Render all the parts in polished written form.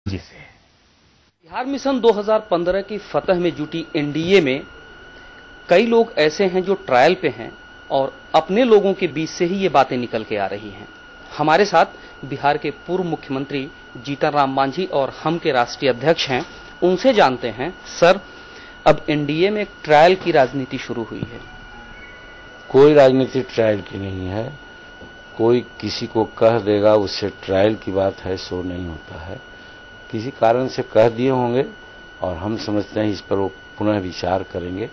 जिसे बिहार मिशन 2015 की फतह में जुटी एनडीए में कई लोग ऐसे हैं जो ट्रायल पे हैं और अपने लोगों के बीच से ही ये बातें निकल के आ रही हैं। हमारे साथ बिहार के पूर्व मुख्यमंत्री जीतन राम मांझी और हम के राष्ट्रीय अध्यक्ष हैं, उनसे जानते हैं। सर, अब एनडीए में एक ट्रायल की राजनीति शुरू हुई है। कोई राजनीति ट्रायल की नहीं है। कोई किसी को कह देगा उससे ट्रायल की बात है, सो नहीं होता है। किसी कारण से कह दिए होंगे और हम समझते हैं इस पर वो पुनः विचार करेंगे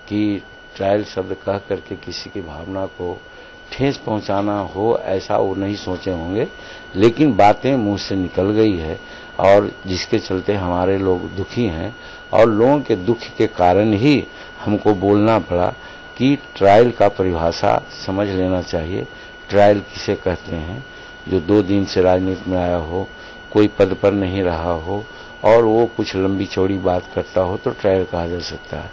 कि ट्रायल शब्द कह करके किसी की भावना को ठेस पहुंचाना हो, ऐसा वो नहीं सोचे होंगे। लेकिन बातें मुंह से निकल गई है और जिसके चलते हमारे लोग दुखी हैं और लोगों के दुख के कारण ही हमको बोलना पड़ा कि ट्रायल का परिभाषा समझ लेना चाहिए। ट्रायल किसे कहते हैं? जो 2 दिन से राजनीति में आया हो, कोई पद पर नहीं रहा हो और वो कुछ लंबी चौड़ी बात करता हो तो ट्रायल कहा जा सकता है।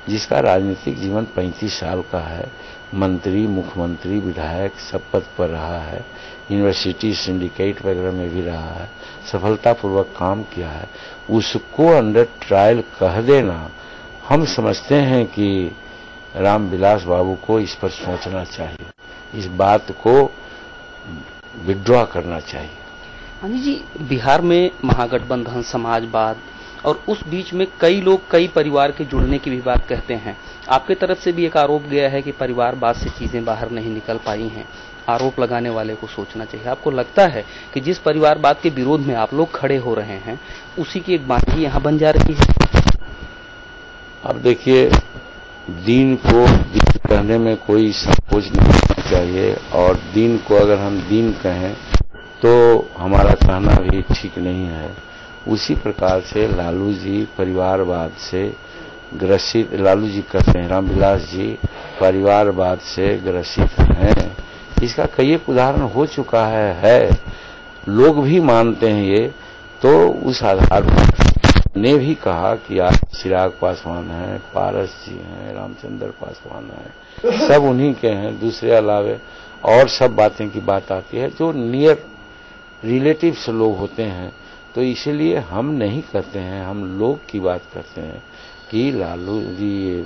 जिसका राजनीतिक जीवन 35 साल का है, मंत्री, मुख्यमंत्री, विधायक सब पद पर रहा है, यूनिवर्सिटी, सिंडिकेट वगैरह में भी रहा है, सफलतापूर्वक काम किया है, उसको अंडर ट्रायल कह देना, हम समझते हैं कि रामविलास बाबू को इस पर सोचना चाहिए, इस बात को विड्रॉ करना चाहिए। मांझी जी, बिहार में महागठबंधन, समाजवाद और उस बीच में कई लोग कई परिवार के जुड़ने की भी बात कहते हैं। आपके तरफ से भी एक आरोप गया है कि परिवारवाद से चीजें बाहर नहीं निकल पाई हैं। आरोप लगाने वाले को सोचना चाहिए। आपको लगता है कि जिस परिवारवाद के विरोध में आप लोग खड़े हो रहे हैं, उसी की एक मांझी यहाँ बन जा रही है? अब देखिए, दीन को दीन कहने में कोई संकोच नहीं होना चाहिए और दीन को अगर हम दीन कहें तो हमारा कहना भी ठीक नहीं है। उसी प्रकार से लालू जी परिवारवाद से ग्रसित, लालू जी कहते हैं, रामविलास जी परिवारवाद से ग्रसित हैं। इसका कई एक उदाहरण हो चुका है। लोग भी मानते हैं ये। तो उस आधार पर ने भी कहा कि आज चिराग पासवान हैं, पारस जी हैं, रामचंद्र पासवान हैं, सब उन्हीं के हैं। दूसरे अलावे और सब बातें की बात आती है जो नियर रिलेटिव्स लोग होते हैं। तो इसलिए हम नहीं कहते हैं, हम लोग की बात करते हैं कि लालू जी,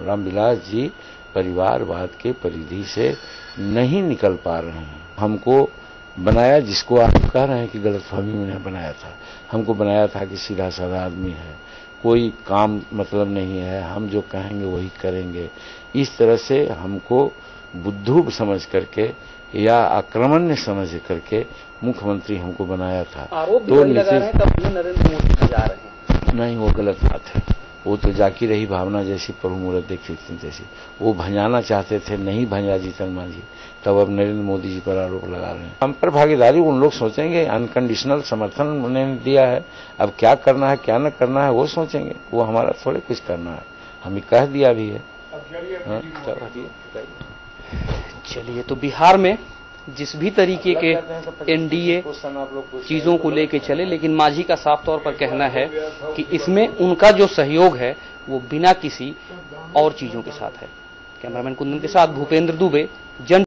रामविलास जी परिवारवाद के परिधि से नहीं निकल पा रहे हैं। हमको बनाया, जिसको आप कह रहे हैं कि गलतफहमी में बनाया था, हमको बनाया था कि सीधा साधा आदमी है, कोई काम मतलब नहीं है, हम जो कहेंगे वही करेंगे। इस तरह से हमको बुद्धू समझ करके या आक्रमण्य समझ करके मुख्यमंत्री हमको बनाया था। आरोप भी लगा रहे हैं, तब भी नरेंद्र मोदी जी जा रहे हैं। नहीं, वो गलत बात है। वो तो जाकी रही भावना जैसी, प्रभु मूर्त देखी जैसी, वो भंजाना चाहते थे, नहीं भंजा जीतन मांझी, तब अब नरेंद्र मोदी जी पर आरोप लगा रहे हैं। हम पर भागीदारी उन लोग सोचेंगे, अनकंडीशनल समर्थन उन्होंने दिया है, अब क्या करना है क्या न करना है वो सोचेंगे, वो हमारा थोड़े कुछ करना है, हमें कह दिया भी है। चलिए, तो बिहार में जिस भी तरीके के एनडीए चीजों को लेके चले, लेकिन मांझी का साफ तौर पर कहना है कि इसमें उनका जो सहयोग है वो बिना किसी और चीजों के साथ है। कैमरामैन कुंदन के साथ भूपेंद्र दुबे, जन